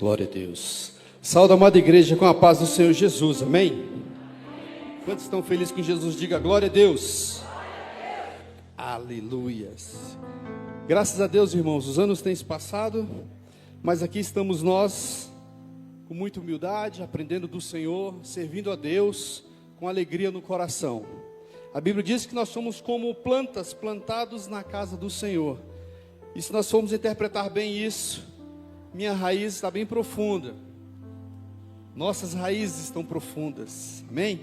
Glória a Deus. Saúde, amada igreja, com a paz do Senhor Jesus, amém? Quantos estão felizes com Jesus? Diga glória a Deus. Aleluias. Graças a Deus, irmãos, os anos têm se passado, mas aqui estamos nós, com muita humildade, aprendendo do Senhor, servindo a Deus, com alegria no coração. A Bíblia diz que nós somos como plantas plantados na casa do Senhor. E se nós formos interpretar bem isso, minha raiz está bem profunda. Nossas raízes estão profundas, amém?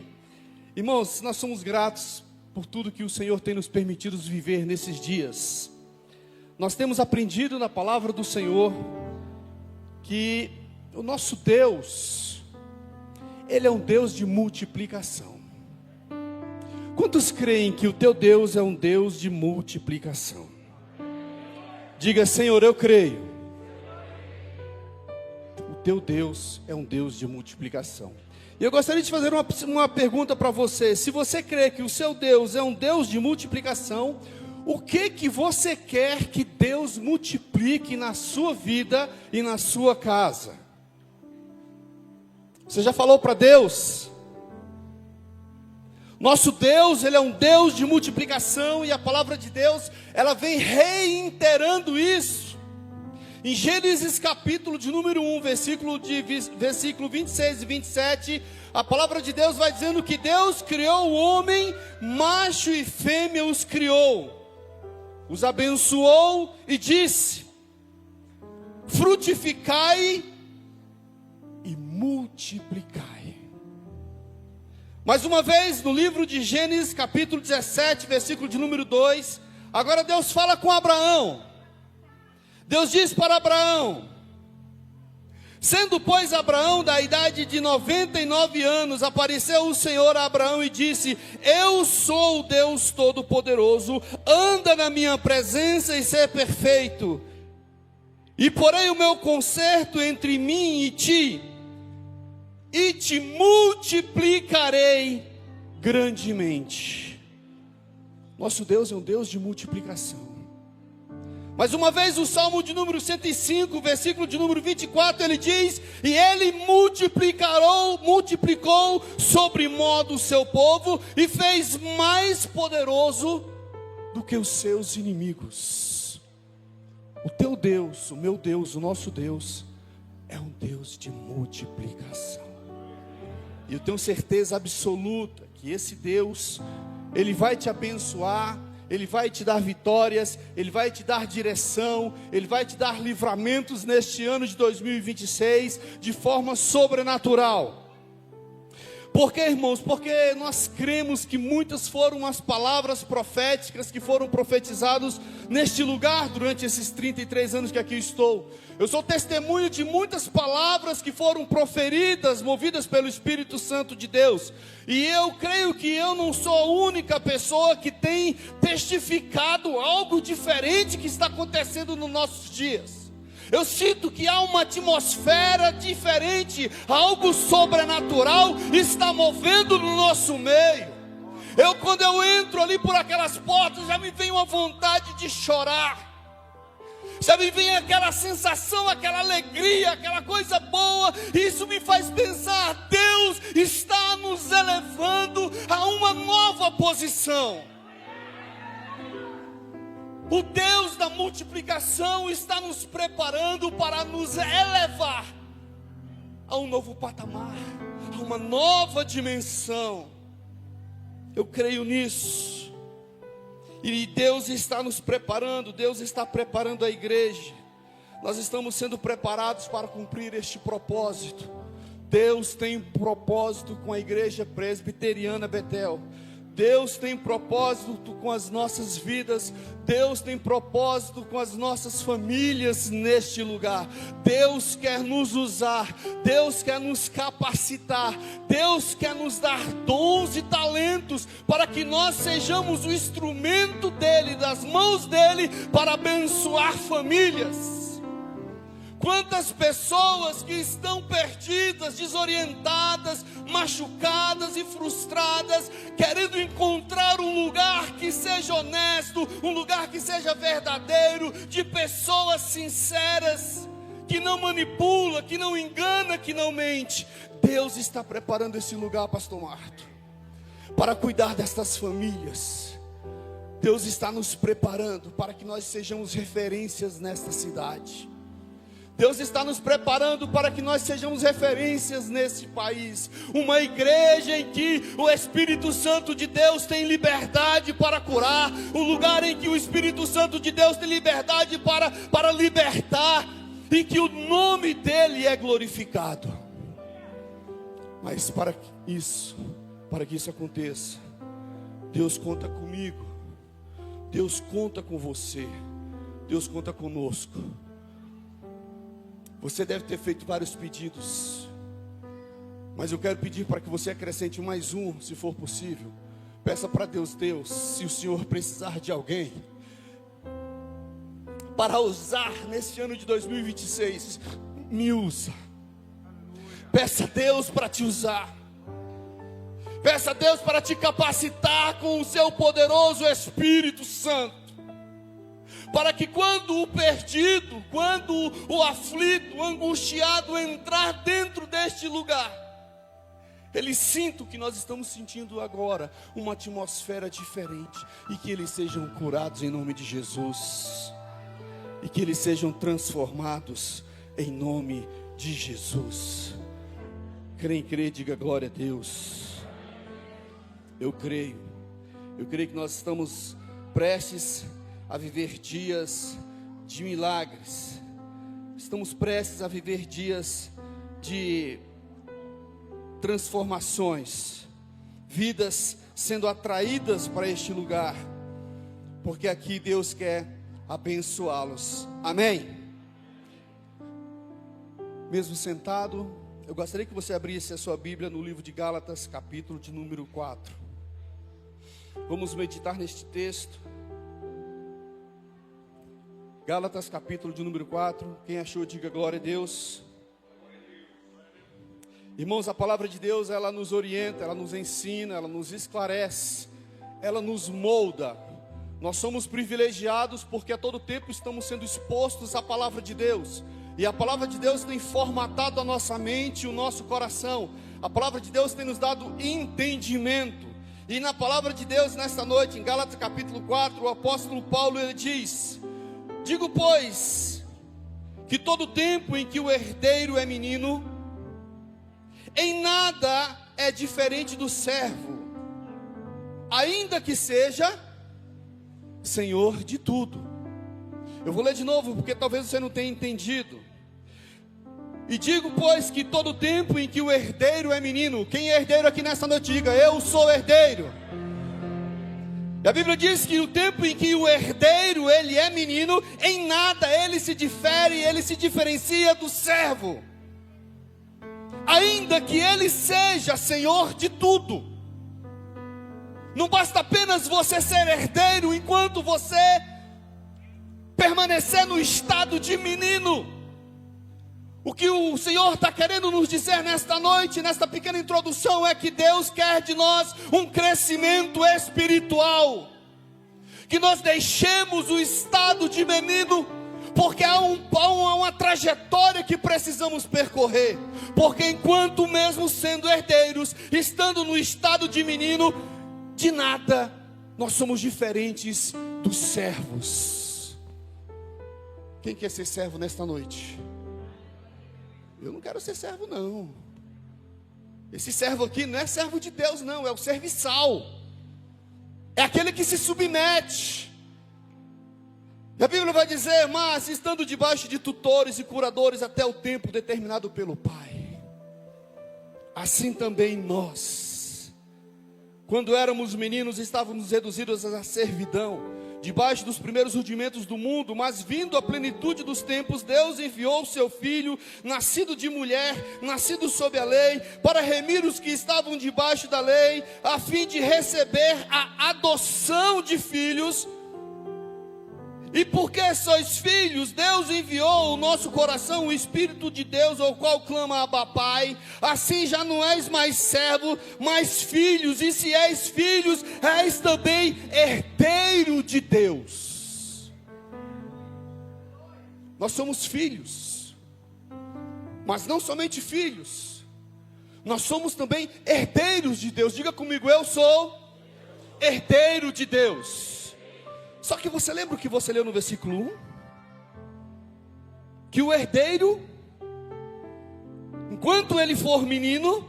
Irmãos, nós somos gratos por tudo que o Senhor tem nos permitido viver nesses dias. Nós temos aprendido na palavra do Senhor que o nosso Deus, Ele é um Deus de multiplicação. Quantos creem que o teu Deus é um Deus de multiplicação? Diga, Senhor, eu creio. O teu Deus é um Deus de multiplicação. E eu gostaria de fazer uma pergunta para você. Se você crê que o seu Deus é um Deus de multiplicação, o que você quer que Deus multiplique na sua vida e na sua casa? Você já falou para Deus? Nosso Deus, Ele é um Deus de multiplicação, e a palavra de Deus, ela vem reiterando isso. Em Gênesis capítulo de número 1, versículo 26 e 27, a palavra de Deus vai dizendo que Deus criou o homem, macho e fêmea os criou, os abençoou e disse: frutificai e multiplicai. Mais uma vez, no livro de Gênesis, capítulo 17, versículo de número 2, agora Deus fala com Abraão. Deus diz para Abraão: sendo, pois, Abraão da idade de 99 anos, apareceu o Senhor a Abraão e disse: eu sou o Deus Todo-Poderoso, anda na minha presença e ser perfeito, e porei o meu concerto entre mim e ti, e te multiplicarei grandemente. Nosso Deus é um Deus de multiplicação. Mais uma vez, o Salmo de número 105, versículo de número 24, ele diz: e ele multiplicou sobre modo o seu povo, e fez mais poderoso do que os seus inimigos. O teu Deus, o meu Deus, o nosso Deus, é um Deus de multiplicação. E eu tenho certeza absoluta que esse Deus, Ele vai te abençoar, Ele vai te dar vitórias, Ele vai te dar direção, Ele vai te dar livramentos neste ano de 2026, de forma sobrenatural. Por quê, irmãos? Porque nós cremos que muitas foram as palavras proféticas que foram profetizadas neste lugar durante esses 33 anos que aqui estou. Eu sou testemunho de muitas palavras que foram proferidas, movidas pelo Espírito Santo de Deus. E eu creio que eu não sou a única pessoa que tem testificado algo diferente que está acontecendo nos nossos dias. Eu sinto que há uma atmosfera diferente, algo sobrenatural está movendo no nosso meio. Quando eu entro ali por aquelas portas, já me vem uma vontade de chorar. Já me vem aquela sensação, aquela alegria, aquela coisa boa. Isso me faz pensar: Deus está nos elevando a uma nova posição. O Deus da multiplicação está nos preparando para nos elevar a um novo patamar, a uma nova dimensão. Eu creio nisso. E Deus está nos preparando, Deus está preparando a igreja. Nós estamos sendo preparados para cumprir este propósito. Deus tem um propósito com a igreja presbiteriana Betel. Deus tem propósito com as nossas vidas. Deus tem propósito com as nossas famílias neste lugar. Deus quer nos usar. Deus quer nos capacitar. Deus quer nos dar dons e talentos para que nós sejamos o instrumento dEle, das mãos dEle, para abençoar famílias. Quantas pessoas que estão perdidas, desorientadas, machucadas e frustradas, querendo encontrar um lugar que seja honesto, um lugar que seja verdadeiro, de pessoas sinceras, que não manipula, que não engana, que não mente. Deus está preparando esse lugar, pastor Marto, para cuidar destas famílias. Deus está nos preparando para que nós sejamos referências nesta cidade. Deus está nos preparando para que nós sejamos referências nesse país. Uma igreja em que o Espírito Santo de Deus tem liberdade para curar. Um lugar em que o Espírito Santo de Deus tem liberdade para libertar. Em que o nome dEle é glorificado. Mas para que isso aconteça, Deus conta comigo. Deus conta com você. Deus conta conosco. Você deve ter feito vários pedidos, mas eu quero pedir para que você acrescente mais um, se for possível. Peça para Deus, se o Senhor precisar de alguém para usar neste ano de 2026, me usa. Peça a Deus para te usar. Peça a Deus para te capacitar com o seu poderoso Espírito Santo. Para que quando o perdido, quando o aflito, o angustiado entrar dentro deste lugar, ele sinta o que nós estamos sentindo agora, uma atmosfera diferente, e que eles sejam curados em nome de Jesus, e que eles sejam transformados em nome de Jesus. Crê, diga glória a Deus. Eu creio que nós estamos prestes a viver dias de milagres. Estamos prestes a viver dias de transformações, vidas sendo atraídas para este lugar, porque aqui Deus quer abençoá-los. Amém? Mesmo sentado, eu gostaria que você abrisse a sua Bíblia no livro de Gálatas, capítulo de número 4. Vamos meditar neste texto. Gálatas capítulo de número 4, quem achou diga glória a Deus. Irmãos, a palavra de Deus, ela nos orienta, ela nos ensina, ela nos esclarece, ela nos molda. Nós somos privilegiados porque a todo tempo estamos sendo expostos à palavra de Deus. E a palavra de Deus tem formatado a nossa mente e o nosso coração. A palavra de Deus tem nos dado entendimento. E na palavra de Deus nesta noite, em Gálatas capítulo 4, o apóstolo Paulo ele diz: digo, pois, que todo tempo em que o herdeiro é menino, em nada é diferente do servo, ainda que seja senhor de tudo. Eu vou ler de novo, porque talvez você não tenha entendido. E digo, pois, que todo tempo em que o herdeiro é menino, quem é herdeiro aqui nesta noite, diga, eu sou herdeiro. E a Bíblia diz que o tempo em que o herdeiro ele é menino, em nada ele se difere, ele se diferencia do servo, ainda que ele seja senhor de tudo. Não basta apenas você ser herdeiro enquanto você permanecer no estado de menino. O que o Senhor está querendo nos dizer nesta noite, nesta pequena introdução, é que Deus quer de nós um crescimento espiritual, que nós deixemos o estado de menino, porque há uma trajetória que precisamos percorrer, porque enquanto mesmo sendo herdeiros, estando no estado de menino, de nada nós somos diferentes dos servos. Quem quer ser servo nesta noite? Eu não quero ser servo não. Esse servo aqui não é servo de Deus não, é o serviçal. É aquele que se submete. E a Bíblia vai dizer, mas estando debaixo de tutores e curadores até o tempo determinado pelo Pai, assim também nós, quando éramos meninos, estávamos reduzidos à servidão, debaixo dos primeiros rudimentos do mundo, mas vindo à plenitude dos tempos, Deus enviou o seu Filho, nascido de mulher, nascido sob a lei, para remir os que estavam debaixo da lei, a fim de receber a adoção de filhos. E porque sois filhos, Deus enviou ao nosso coração o Espírito de Deus, ao qual clama Abba Pai. Assim já não és mais servo, mas filhos, e se és filhos, és também herdeiro de Deus. Nós somos filhos. Mas não somente filhos, nós somos também herdeiros de Deus. Diga comigo, eu sou herdeiro de Deus. Só que você lembra o que você leu no versículo 1? Que o herdeiro, enquanto ele for menino,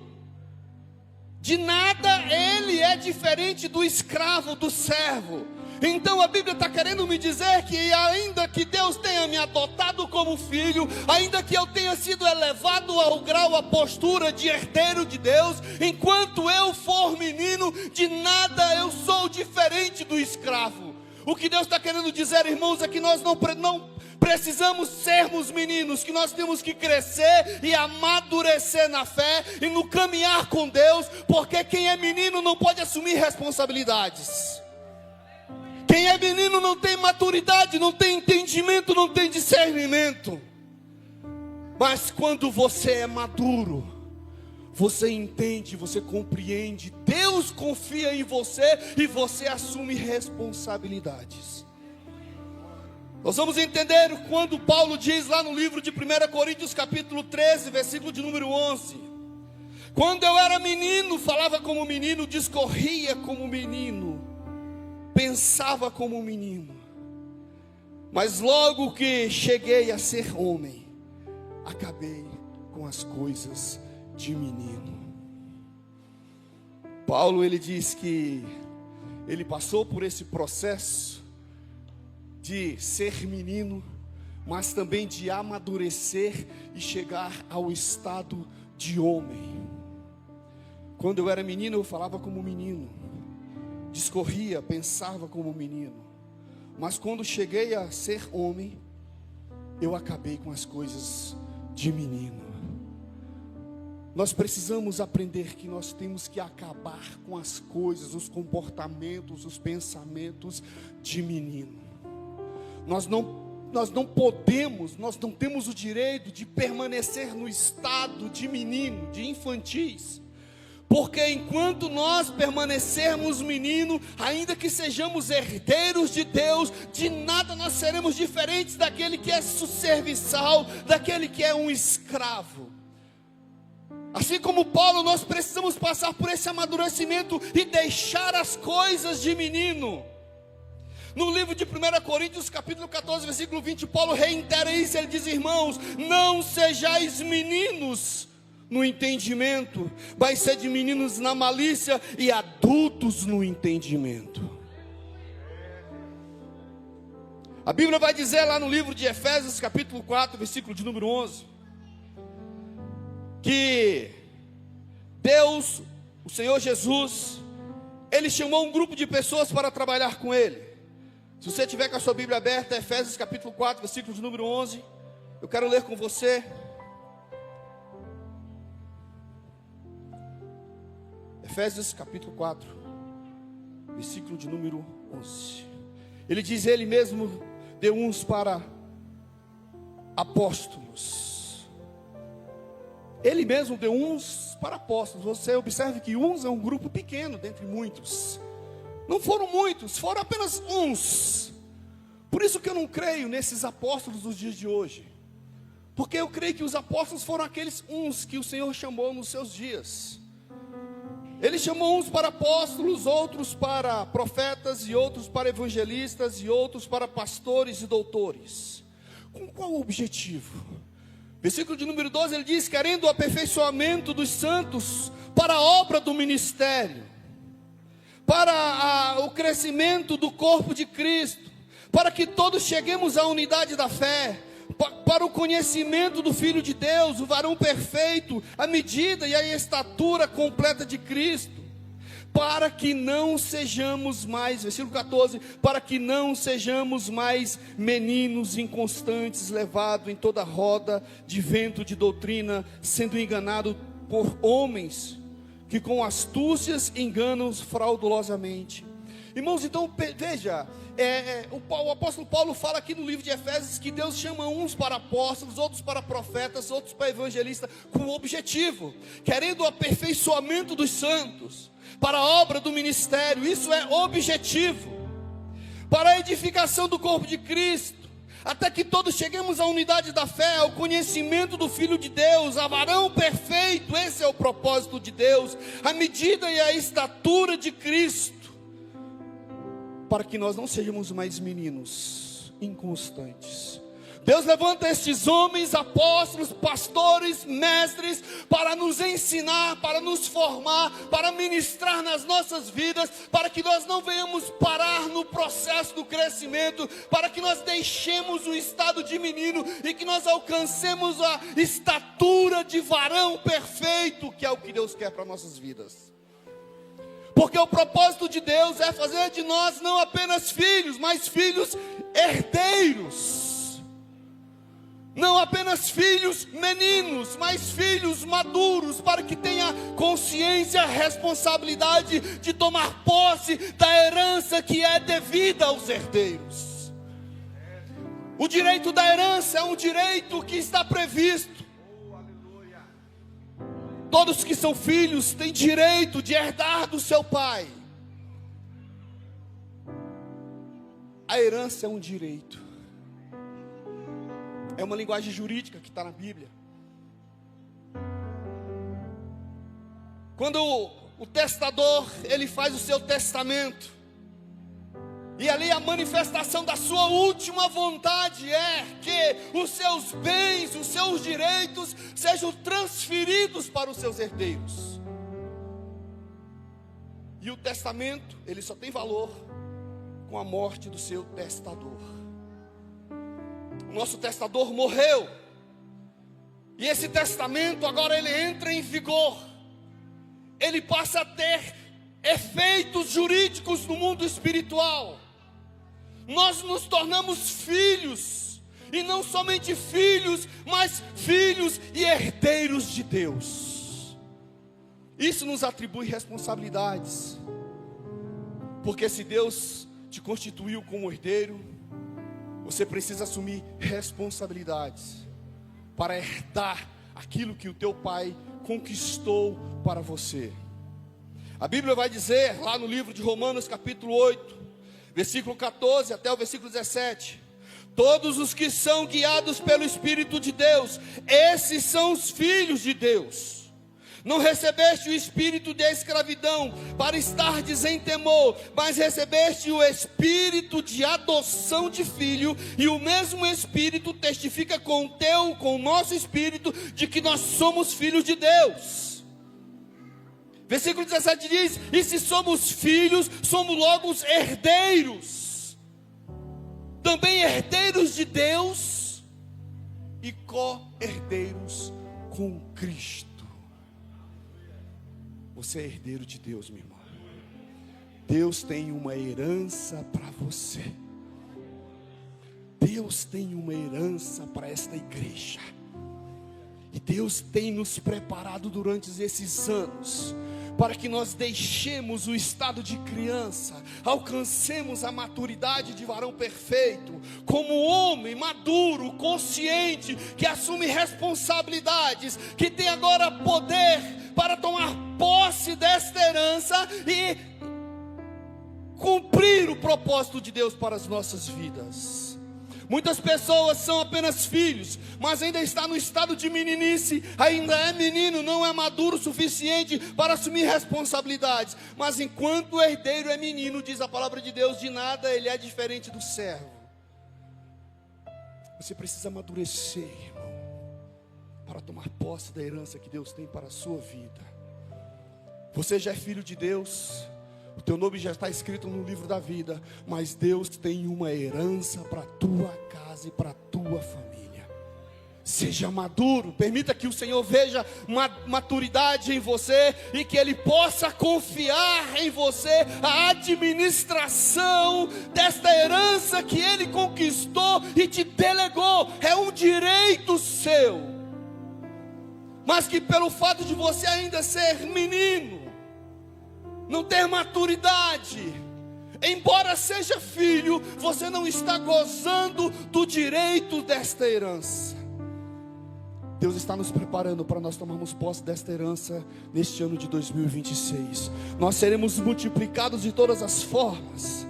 de nada ele é diferente do escravo, do servo. Então a Bíblia está querendo me dizer que ainda que Deus tenha me adotado como filho, ainda que eu tenha sido elevado ao grau, à postura de herdeiro de Deus, enquanto eu for menino, de nada eu sou diferente do escravo. O que Deus está querendo dizer, irmãos, é que nós não precisamos sermos meninos, que nós temos que crescer e amadurecer na fé e no caminhar com Deus, porque quem é menino não pode assumir responsabilidades. Quem é menino não tem maturidade, não tem entendimento, não tem discernimento. Mas quando você é maduro, você entende, você compreende, Deus confia em você e você assume responsabilidades. Nós vamos entender quando Paulo diz lá no livro de 1 Coríntios capítulo 13, versículo de número 11. Quando eu era menino, falava como menino, discorria como menino, pensava como um menino, mas logo que cheguei a ser homem, acabei com as coisas de menino. Paulo, ele diz que ele passou por esse processo de ser menino, mas também de amadurecer e chegar ao estado de homem. Quando eu era menino, eu falava como menino, discorria, pensava como menino, mas quando cheguei a ser homem, eu acabei com as coisas de menino. Nós precisamos aprender que nós temos que acabar com as coisas, os comportamentos, os pensamentos de menino. Nós não podemos, nós não temos o direito de permanecer no estado de menino, de infantis. Porque enquanto nós permanecermos menino, ainda que sejamos herdeiros de Deus, de nada nós seremos diferentes daquele que é serviçal, daquele que é um escravo. Assim como Paulo, nós precisamos passar por esse amadurecimento e deixar as coisas de menino. No livro de 1 Coríntios capítulo 14, versículo 20, Paulo reitera isso, ele diz: irmãos, não sejais meninos no entendimento, vai ser de meninos na malícia e adultos no entendimento. A Bíblia vai dizer lá no livro de Efésios capítulo 4, versículo de número 11, que Deus, o Senhor Jesus, Ele chamou um grupo de pessoas para trabalhar com Ele. Se você tiver com a sua Bíblia aberta, Efésios capítulo 4, versículo de número 11, eu quero ler com você. Efésios capítulo 4, versículo de número 11. Ele diz: Ele mesmo deu uns para apóstolos. Ele mesmo deu uns para apóstolos. Você observe que uns é um grupo pequeno dentre muitos. Não foram muitos, foram apenas uns. Por isso que eu não creio nesses apóstolos dos dias de hoje. Porque eu creio que os apóstolos foram aqueles uns que o Senhor chamou nos seus dias. Ele chamou uns para apóstolos, outros para profetas, e outros para evangelistas, e outros para pastores e doutores. Com qual objetivo? Versículo de número 12, ele diz: querendo o aperfeiçoamento dos santos para a obra do ministério, para o crescimento do corpo de Cristo, para que todos cheguemos à unidade da fé, para o conhecimento do Filho de Deus, o varão perfeito, a medida e a estatura completa de Cristo, para que não sejamos mais, versículo 14, para que não sejamos mais meninos inconstantes, levados em toda roda de vento de doutrina, sendo enganados por homens que com astúcias enganam fraudulosamente. Irmãos, então veja, o apóstolo Paulo fala aqui no livro de Efésios que Deus chama uns para apóstolos, outros para profetas, outros para evangelistas, com o objetivo, querendo o aperfeiçoamento dos santos, para a obra do ministério. Isso é objetivo, para a edificação do corpo de Cristo, até que todos cheguemos à unidade da fé, ao conhecimento do Filho de Deus, a varão perfeito. Esse é o propósito de Deus, a medida e a estatura de Cristo, para que nós não sejamos mais meninos inconstantes. Deus levanta estes homens, apóstolos, pastores, mestres, para nos ensinar, para nos formar, para ministrar nas nossas vidas, para que nós não venhamos parar no processo do crescimento, para que nós deixemos o estado de menino e que nós alcancemos a estatura de varão perfeito, que é o que Deus quer para nossas vidas. Porque o propósito de Deus é fazer de nós não apenas filhos, mas filhos herdeiros. Não apenas filhos meninos, mas filhos maduros, para que tenha consciência, responsabilidade de tomar posse da herança que é devida aos herdeiros. O direito da herança é um direito que está previsto. Todos que são filhos têm direito de herdar do seu pai. A herança é um direito. É uma linguagem jurídica que está na Bíblia. Quando o testador, ele faz o seu testamento, e ali a manifestação da sua última vontade é que os seus bens, os seus direitos sejam transferidos para os seus herdeiros. E o testamento, ele só tem valor com a morte do seu testador. O nosso testador morreu, e esse testamento agora ele entra em vigor, ele passa a ter efeitos jurídicos no mundo espiritual. Nós nos tornamos filhos, e não somente filhos, mas filhos e herdeiros de Deus. Isso nos atribui responsabilidades, porque se Deus te constituiu como herdeiro, você precisa assumir responsabilidades para herdar aquilo que o teu pai conquistou para você. A Bíblia vai dizer lá no livro de Romanos capítulo 8, versículo 14 até o versículo 17: todos os que são guiados pelo Espírito de Deus, esses são os filhos de Deus. Não recebeste o espírito de escravidão para estardes em temor, mas recebeste o espírito de adoção de filho, e o mesmo espírito testifica com o nosso espírito de que nós somos filhos de Deus. Versículo 17 diz: e se somos filhos, somos logo os herdeiros, também herdeiros de Deus e co-herdeiros com Cristo. Você é herdeiro de Deus, meu irmão. Deus tem uma herança para você. Deus tem uma herança para esta igreja. E Deus tem nos preparado durante esses anos para que nós deixemos o estado de criança, alcancemos a maturidade de varão perfeito, como homem maduro, consciente, que assume responsabilidades, que tem agora poder para tomar posse desta herança e cumprir o propósito de Deus para as nossas vidas. Muitas pessoas são apenas filhos, mas ainda está no estado de meninice, ainda é menino, não é maduro o suficiente para assumir responsabilidades. Mas enquanto o herdeiro é menino, diz a palavra de Deus, de nada ele é diferente do servo. Você precisa amadurecer, irmão, para tomar posse da herança que Deus tem para a sua vida. Você já é filho de Deus, o teu nome já está escrito no livro da vida, mas Deus tem uma herança para a tua casa e para a tua família. Seja maduro, permita que o Senhor veja maturidade em você e que Ele possa confiar em você a administração desta herança que Ele conquistou e te delegou. É um direito seu, mas que pelo fato de você ainda ser menino, não ter maturidade, embora seja filho, você não está gozando do direito desta herança. Deus está nos preparando para nós tomarmos posse desta herança neste ano de 2026. Nós seremos multiplicados de todas as formas.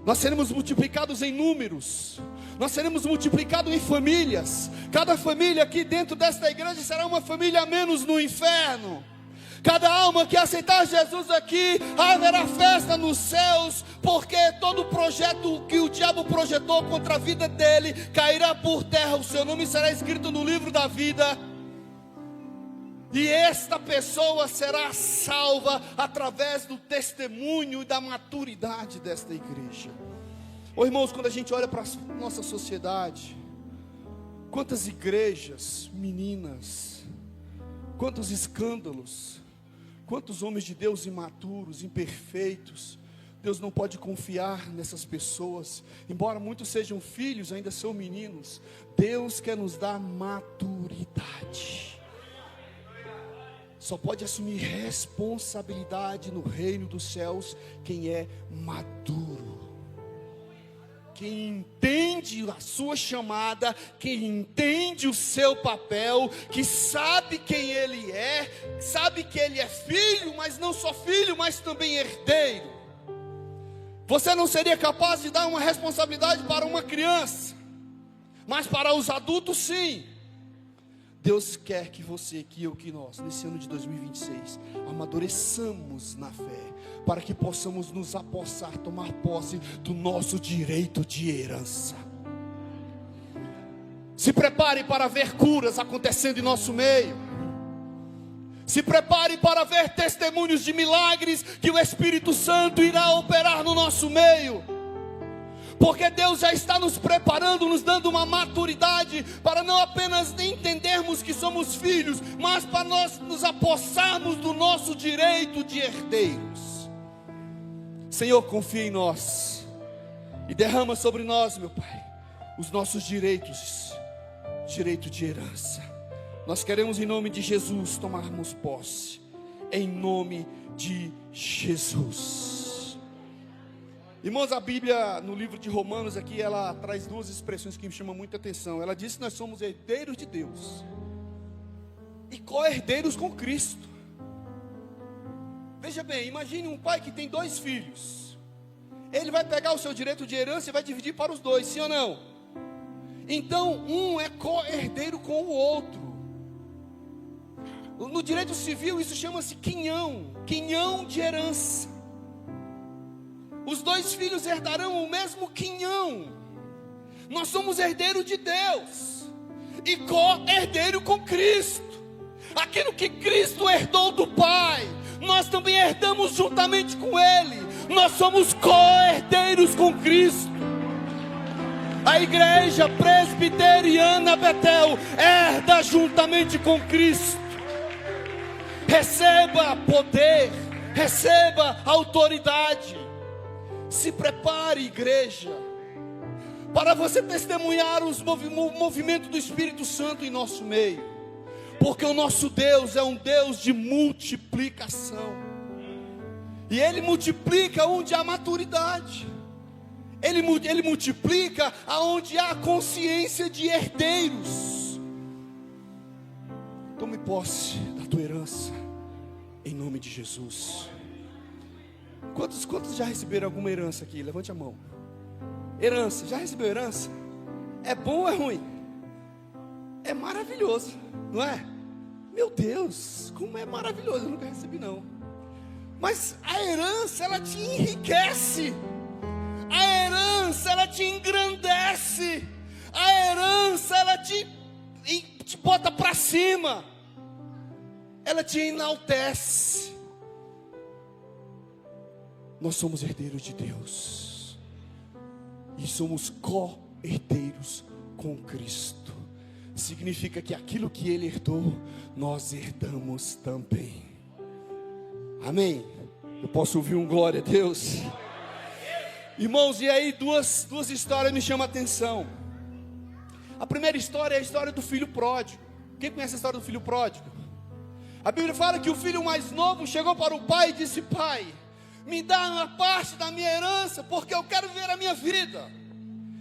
Nós seremos multiplicados em números. Nós seremos multiplicados em famílias. Cada família aqui dentro desta igreja será uma família a menos no inferno. Cada alma que aceitar Jesus aqui, haverá festa nos céus, porque todo projeto que o diabo projetou contra a vida dele cairá por terra. O seu nome será escrito no livro da vida. E esta pessoa será salva através do testemunho e da maturidade desta igreja. Ô irmãos, quando a gente olha para a nossa sociedade, quantas igrejas, meninas, quantos escândalos, quantos homens de Deus imaturos, imperfeitos. Deus não pode confiar nessas pessoas, embora muitos sejam filhos, ainda são meninos. Deus quer nos dar maturidade. Só pode assumir responsabilidade no reino dos céus quem é maduro, quem entende a sua chamada, quem entende o seu papel, que sabe quem ele é, sabe que ele é filho, mas não só filho, mas também herdeiro. Você não seria capaz de dar uma responsabilidade para uma criança, mas para os adultos sim. Deus quer que você, que eu, que nós, nesse ano de 2026, amadureçamos na fé, para que possamos nos apossar, tomar posse do nosso direito de herança. Se prepare para ver curas acontecendo em nosso meio. Se prepare para ver testemunhos de milagres que o Espírito Santo irá operar no nosso meio. Porque Deus já está nos preparando, nos dando uma maturidade, para não apenas entendermos que somos filhos, mas para nós nos apossarmos do nosso direito de herdeiros. Senhor, confia em nós, e derrama sobre nós, meu Pai, os nossos direitos, direito de herança. Nós queremos em nome de Jesus tomarmos posse, em nome de Jesus. Irmãos, a Bíblia, no livro de Romanos aqui, ela traz duas expressões que me chamam muita atenção. Ela diz que nós somos herdeiros de Deus e co-herdeiros com Cristo. Veja bem, imagine um pai que tem 2 filhos. Ele vai pegar o seu direito de herança e vai dividir para os 2, sim ou não? Então, um é co-herdeiro com o outro. No direito civil isso chama-se quinhão de herança. Os 2 filhos herdarão o mesmo quinhão. Nós somos herdeiros de Deus e co-herdeiro com Cristo. Aquilo que Cristo herdou do Pai, nós também herdamos juntamente com Ele. Nós somos co-herdeiros com Cristo. A igreja presbiteriana Betel herda juntamente com Cristo. Receba poder, receba autoridade. Se prepare, igreja, para você testemunhar o movimento do Espírito Santo em nosso meio, porque o nosso Deus é um Deus de multiplicação, e Ele multiplica onde há maturidade, Ele multiplica aonde há consciência de herdeiros. Tome posse da tua herança, em nome de Jesus. Quantos já receberam alguma herança aqui? Levante a mão. Herança, já recebeu herança? É bom ou é ruim? É maravilhoso, não é? Meu Deus, como é maravilhoso, eu nunca recebi não. Mas a herança, ela te enriquece. A herança, ela te engrandece. A herança, ela te bota para cima. Ela te enaltece. Nós somos herdeiros de Deus e somos co-herdeiros com Cristo. Significa que aquilo que Ele herdou, nós herdamos também. Amém? Eu posso ouvir um glória a Deus? Irmãos, e aí duas histórias me chamam a atenção. A primeira história é a história do filho pródigo. Quem conhece a história do filho pródigo? A Bíblia fala que o filho mais novo chegou para o pai e disse: pai, me dá uma parte da minha herança, porque eu quero ver a minha vida.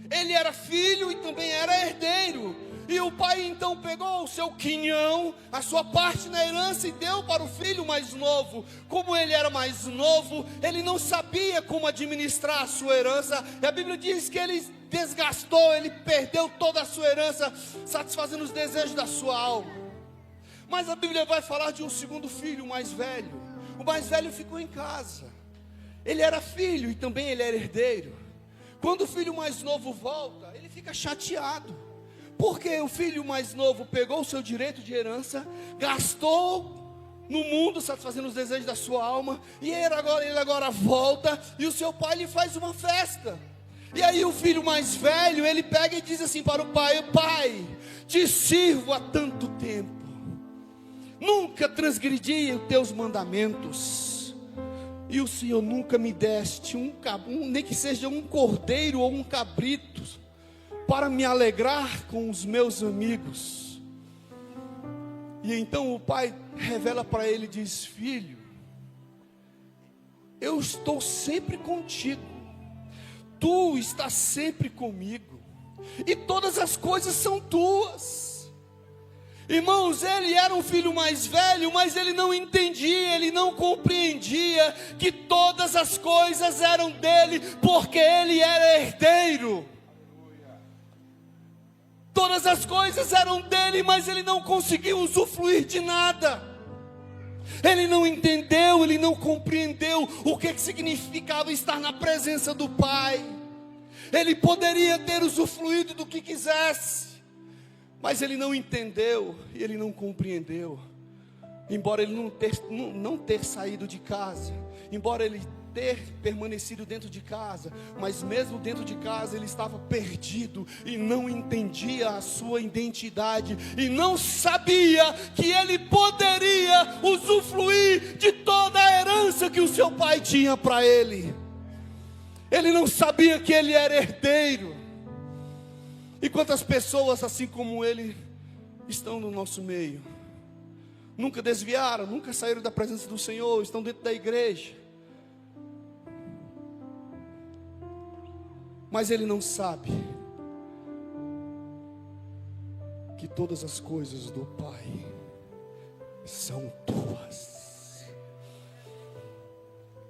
Ele era filho e também era herdeiro. E o pai então pegou o seu quinhão, a sua parte na herança, e deu para o filho mais novo. Como ele era mais novo, ele não sabia como administrar a sua herança. E a Bíblia diz que ele desgastou, ele perdeu toda a sua herança, satisfazendo os desejos da sua alma. Mas a Bíblia vai falar de um segundo filho, o mais velho. O mais velho ficou em casa. Ele era filho e também ele era herdeiro. Quando o filho mais novo volta, ele fica chateado, porque o filho mais novo pegou o seu direito de herança, gastou no mundo, satisfazendo os desejos da sua alma, e ele agora volta, e o seu pai lhe faz uma festa. E aí o filho mais velho, ele pega e diz assim para o pai: pai, te sirvo há tanto tempo, nunca transgredi os teus mandamentos, e o Senhor nunca me deste nem que seja um cordeiro ou um cabrito, para me alegrar com os meus amigos. E então o pai revela para ele e diz: filho, eu estou sempre contigo, tu estás sempre comigo, e todas as coisas são tuas. Irmãos, ele era um filho mais velho, mas ele não entendia, ele não compreendia que todas as coisas eram dele, porque ele era herdeiro. Todas as coisas eram dele, mas ele não conseguiu usufruir de nada. Ele não entendeu, ele não compreendeu o que significava estar na presença do Pai. Ele poderia ter usufruído do que quisesse, mas ele não entendeu e ele não compreendeu. Embora ele não ter saído de casa, embora ele ter permanecido dentro de casa, mas mesmo dentro de casa ele estava perdido e não entendia a sua identidade, e não sabia que ele poderia usufruir de toda a herança que o seu pai tinha para ele. Ele não sabia que ele era herdeiro. E quantas pessoas assim como ele estão no nosso meio, nunca desviaram, nunca saíram da presença do Senhor, estão dentro da igreja, mas ele não sabe que todas as coisas do Pai são tuas.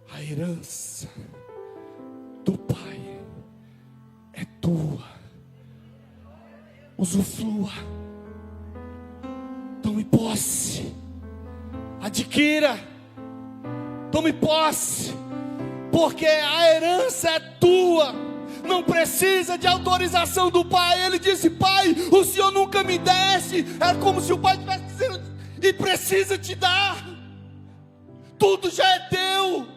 A herança do Pai é tua. Usufrua, tome posse, adquira, tome posse, porque a herança é tua. Não precisa de autorização do pai. Ele disse: pai, o Senhor nunca me desse. Era como se o pai estivesse dizendo: e precisa te dar. Tudo já é teu.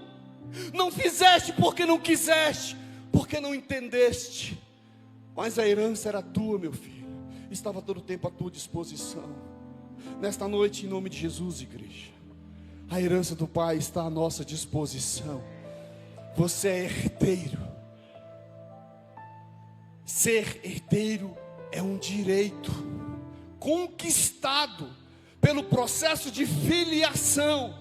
Não fizeste porque não quiseste, porque não entendeste. Mas a herança era tua, meu filho. Estava todo o tempo à tua disposição. Nesta noite, em nome de Jesus, igreja, a herança do Pai está à nossa disposição. Você é herdeiro. Ser herdeiro é um direito conquistado pelo processo de filiação.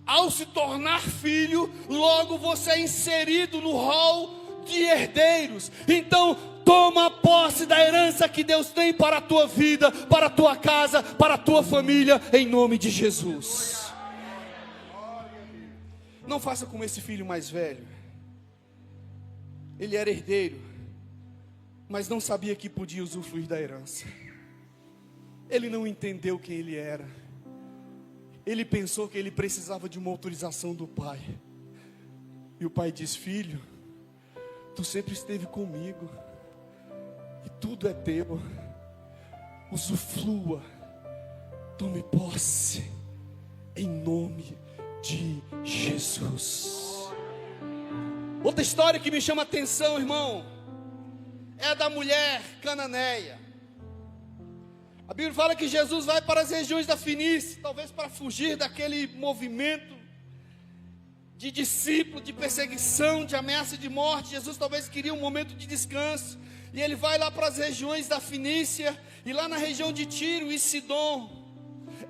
Ao se tornar filho, logo você é inserido no rol de herdeiros. Então, toma posse da herança que Deus tem para a tua vida, para a tua casa, para a tua família, em nome de Jesus. Não faça como esse filho mais velho. Ele era herdeiro, mas não sabia que podia usufruir da herança. Ele não entendeu quem ele era. Ele pensou que ele precisava de uma autorização do pai. E o pai diz: filho, tu sempre esteve comigo, e tudo é teu. Usufrua, tome posse, em nome de Jesus. Outra história que me chama a atenção, irmão, é a da mulher cananeia. A Bíblia fala que Jesus vai para as regiões da Fenícia, talvez para fugir daquele movimento de discípulo, de perseguição, de ameaça de morte. Jesus talvez queria um momento de descanso, e ele vai lá para as regiões da Fenícia, e lá na região de Tiro e Sidom,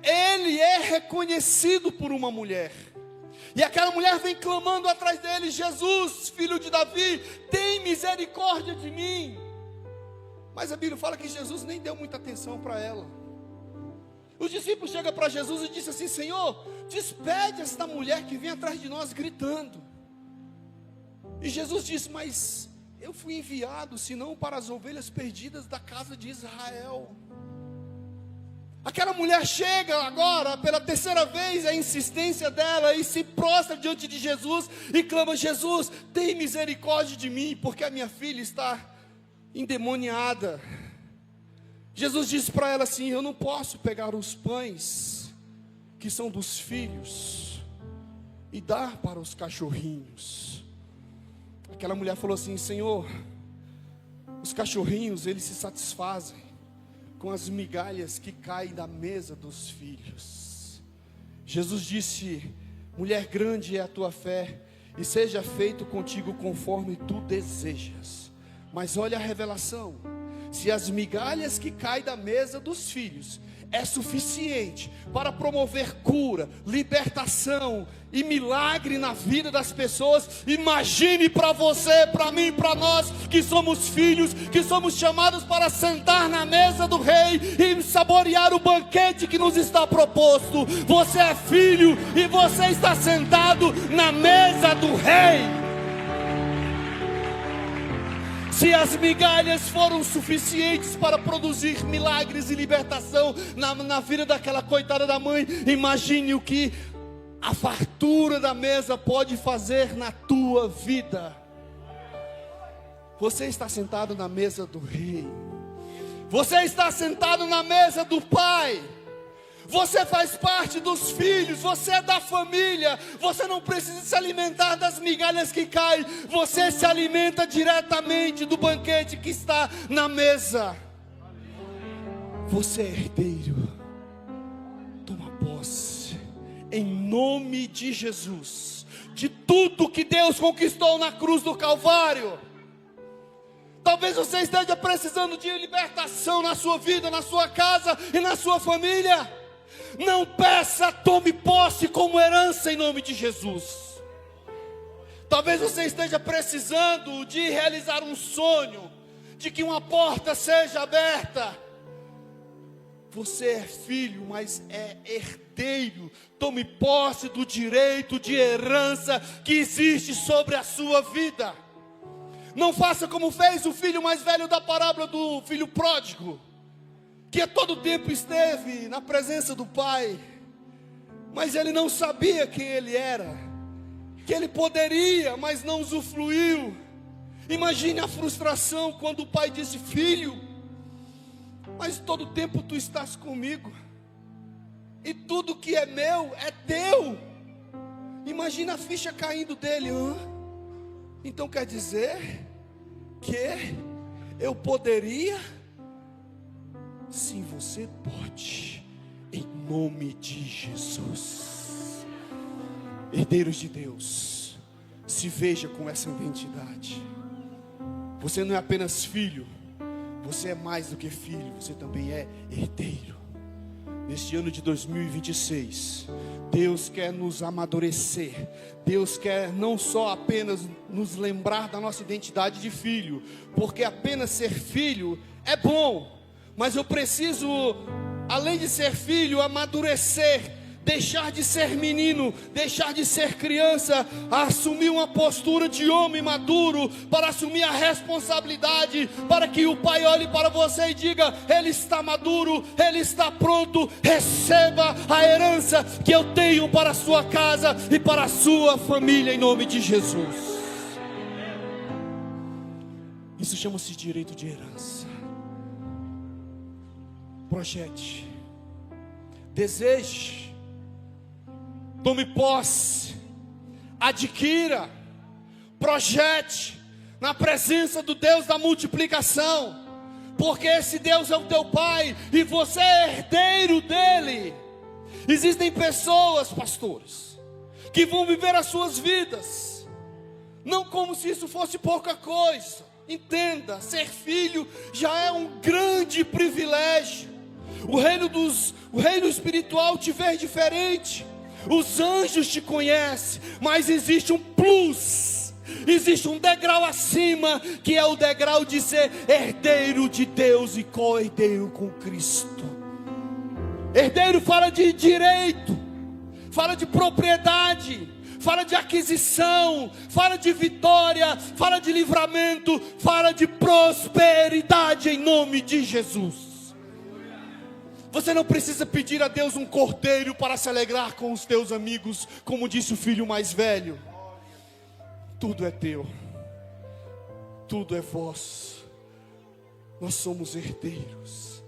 ele é reconhecido por uma mulher, e aquela mulher vem clamando atrás dele: Jesus, filho de Davi, tem misericórdia de mim. Mas a Bíblia fala que Jesus nem deu muita atenção para ela. Os discípulos chegam para Jesus e dizem assim: Senhor, despede esta mulher que vem atrás de nós gritando. E Jesus disse: mas eu fui enviado senão para as ovelhas perdidas da casa de Israel. Aquela mulher chega agora pela terceira vez, a insistência dela, e se prostra diante de Jesus e clama: Jesus, tem misericórdia de mim, porque a minha filha está endemoniada. Jesus disse para ela assim: eu não posso pegar os pães que são dos filhos e dar para os cachorrinhos. Aquela mulher falou assim: Senhor, os cachorrinhos, eles se satisfazem com as migalhas que caem da mesa dos filhos. Jesus disse: mulher, grande é a tua fé, e seja feito contigo conforme tu desejas. Mas olha a revelação: se as migalhas que caem da mesa dos filhos é suficiente para promover cura, libertação e milagre na vida das pessoas, imagine para você, para mim, para nós que somos filhos, que somos chamados para sentar na mesa do rei e saborear o banquete que nos está proposto. Você é filho e você está sentado na mesa do rei. Se as migalhas foram suficientes para produzir milagres e libertação na vida daquela coitada da mãe, imagine o que a fartura da mesa pode fazer na tua vida. Você está sentado na mesa do rei. Você está sentado na mesa do pai. Você faz parte dos filhos, você é da família. Você não precisa se alimentar das migalhas que caem. Você se alimenta diretamente do banquete que está na mesa. Você é herdeiro. Toma posse, em nome de Jesus, de tudo que Deus conquistou na cruz do Calvário. Talvez você esteja precisando de libertação na sua vida, na sua casa e na sua família. Não peça, tome posse como herança em nome de Jesus. Talvez você esteja precisando de realizar um sonho, de que uma porta seja aberta. Você é filho, mas é herdeiro. Tome posse do direito de herança que existe sobre a sua vida. Não faça como fez o filho mais velho da parábola do filho pródigo, que a todo tempo esteve na presença do pai, mas ele não sabia quem ele era, que ele poderia, mas não usufruiu. Imagine a frustração quando o pai disse: filho, mas todo tempo tu estás comigo, e tudo que é meu é teu. Imagina a ficha caindo dele. Então quer dizer que eu poderia? Sim, você pode, em nome de Jesus. Herdeiros de Deus, se veja com essa identidade. Você não é apenas filho, você é mais do que filho, você também é herdeiro. Neste ano de 2026, Deus quer nos amadurecer. Deus quer não só apenas nos lembrar da nossa identidade de filho, porque apenas ser filho é bom, mas eu preciso, além de ser filho, amadurecer, deixar de ser menino, deixar de ser criança, assumir uma postura de homem maduro, para assumir a responsabilidade, para que o pai olhe para você e diga: ele está maduro, ele está pronto, receba a herança que eu tenho para a sua casa e para a sua família, em nome de Jesus. Isso chama-se direito de herança. Projete, deseje, tome posse, adquira, projete na presença do Deus da multiplicação, porque esse Deus é o teu pai e você é herdeiro dele. Existem pessoas, pastores, que vão viver as suas vidas não como se isso fosse pouca coisa. Entenda, ser filho já é um grande privilégio. O reino espiritual te vê diferente. Os anjos te conhecem, mas existe um plus. Existe um degrau acima, que é o degrau de ser herdeiro de Deus e co-herdeiro com Cristo. Herdeiro fala de direito, fala de propriedade, fala de aquisição, fala de vitória, fala de livramento, fala de prosperidade em nome de Jesus. Você não precisa pedir a Deus um cordeiro para se alegrar com os teus amigos, como disse o filho mais velho. Tudo é teu, tudo é vosso. Nós somos herdeiros.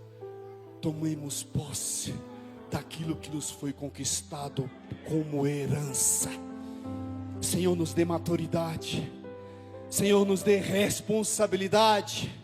Tomemos posse daquilo que nos foi conquistado como herança. Senhor, nos dê maturidade. Senhor, nos dê responsabilidade.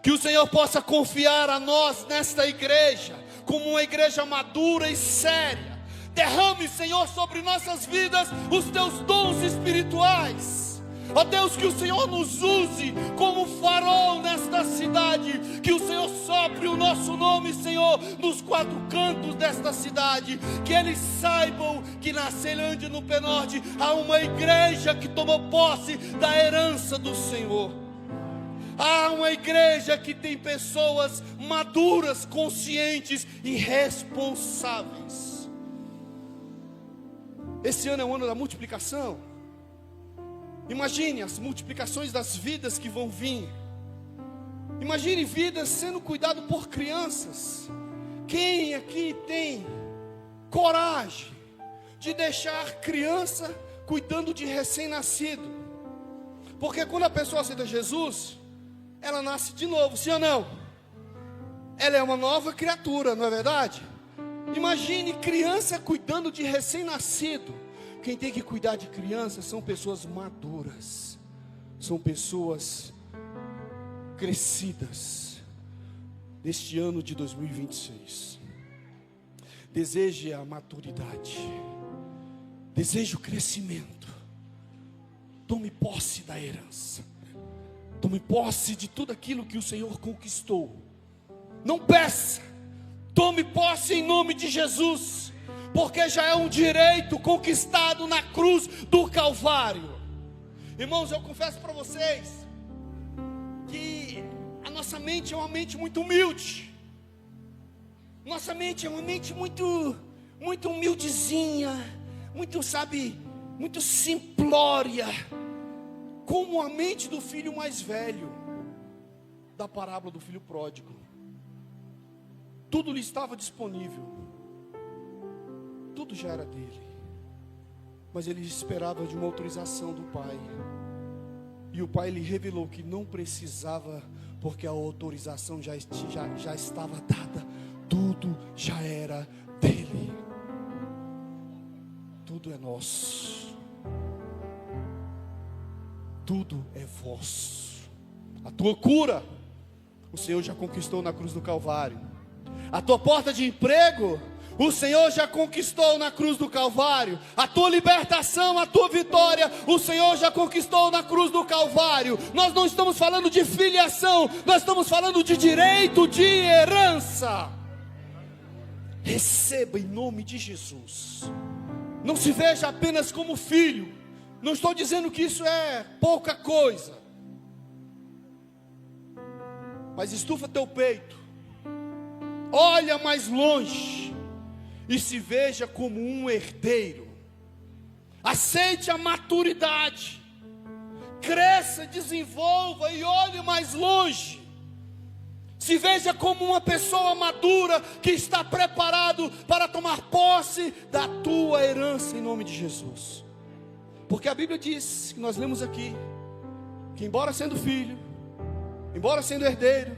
Que o Senhor possa confiar a nós nesta igreja como uma igreja madura e séria. Derrame, Senhor, sobre nossas vidas os teus dons espirituais. Ó Deus, que o Senhor nos use como farol nesta cidade. Que o Senhor sopre o nosso nome, Senhor, nos quatro cantos desta cidade. Que eles saibam que na Ceilândia, no Penorte, há uma igreja que tomou posse da herança do Senhor. Há uma igreja que tem pessoas maduras, conscientes e responsáveis. Esse ano é o ano da multiplicação. Imagine as multiplicações das vidas que vão vir. Imagine vidas sendo cuidadas por crianças. Quem aqui tem coragem de deixar criança cuidando de recém-nascido? Porque quando a pessoa aceita Jesus, ela nasce de novo, sim ou não? Ela é uma nova criatura, não é verdade? Imagine criança cuidando de recém-nascido. Quem tem que cuidar de crianças são pessoas maduras, são pessoas crescidas. Neste ano de 2026, deseje a maturidade, deseje o crescimento. Tome posse da herança. Tome posse de tudo aquilo que o Senhor conquistou. Não peça, tome posse em nome de Jesus, porque já é um direito conquistado na cruz do Calvário. Irmãos, eu confesso para vocês que a nossa mente é uma mente muito humilde. Nossa mente é uma mente muito humildezinha, muito simplória, como a mente do filho mais velho da parábola do filho pródigo. Tudo lhe estava disponível, tudo já era dele, mas ele esperava de uma autorização do pai, e o pai lhe revelou que não precisava, porque a autorização já estava dada, tudo já era dele, tudo é nosso. Tudo é vosso. A tua cura, o Senhor já conquistou na cruz do Calvário. A tua porta de emprego, o Senhor já conquistou na cruz do Calvário. A tua libertação, a tua vitória, o Senhor já conquistou na cruz do Calvário. Nós não estamos falando de filiação, nós estamos falando de direito de herança. Receba em nome de Jesus. Não se veja apenas como filho. Não estou dizendo que isso é pouca coisa, mas estufa teu peito, olha mais longe e se veja como um herdeiro. Aceite a maturidade, cresça, desenvolva e olhe mais longe. Se veja como uma pessoa madura que está preparado para tomar posse da tua herança em nome de Jesus. Porque a Bíblia diz, que nós lemos aqui, que embora sendo filho, embora sendo herdeiro,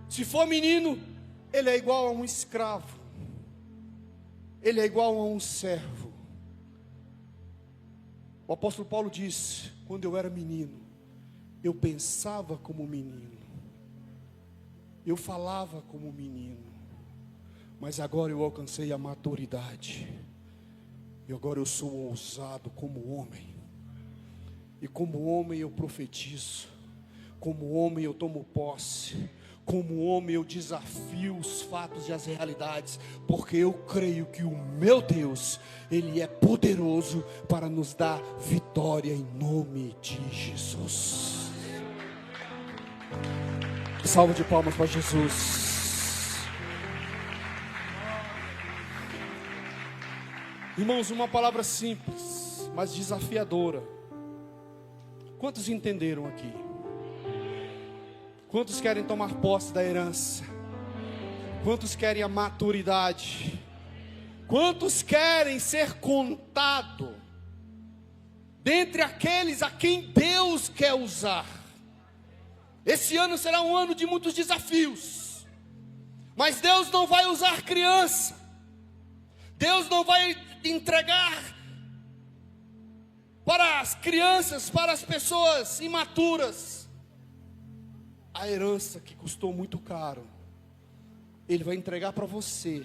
se for menino, ele é igual a um escravo, ele é igual a um servo. O apóstolo Paulo diz, quando eu era menino, eu pensava como menino, eu falava como menino, mas agora eu alcancei a maturidade. E agora eu sou ousado como homem. E como homem eu profetizo. Como homem eu tomo posse. Como homem eu desafio os fatos e as realidades, porque eu creio que o meu Deus, Ele é poderoso para nos dar vitória em nome de Jesus. Salva de palmas para Jesus. Irmãos, uma palavra simples, mas desafiadora. Quantos entenderam aqui? Quantos querem tomar posse da herança? Quantos querem a maturidade? Quantos querem ser contado dentre aqueles a quem Deus quer usar? Esse ano será um ano de muitos desafios, mas Deus não vai usar criança. Deus não vai entregar para as crianças, para as pessoas imaturas, a herança que custou muito caro. Ele vai entregar para você,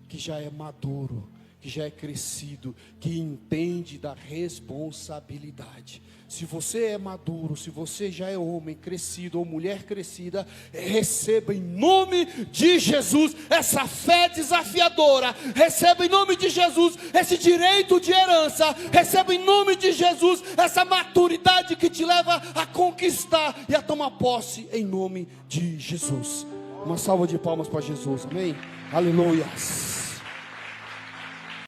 que já é maduro, que já é crescido, que entende da responsabilidade. Se você é maduro, se você já é homem crescido ou mulher crescida, receba em nome de Jesus essa fé desafiadora, receba em nome de Jesus esse direito de herança, receba em nome de Jesus essa maturidade que te leva a conquistar e a tomar posse em nome de Jesus. Uma salva de palmas para Jesus, amém? Aleluia.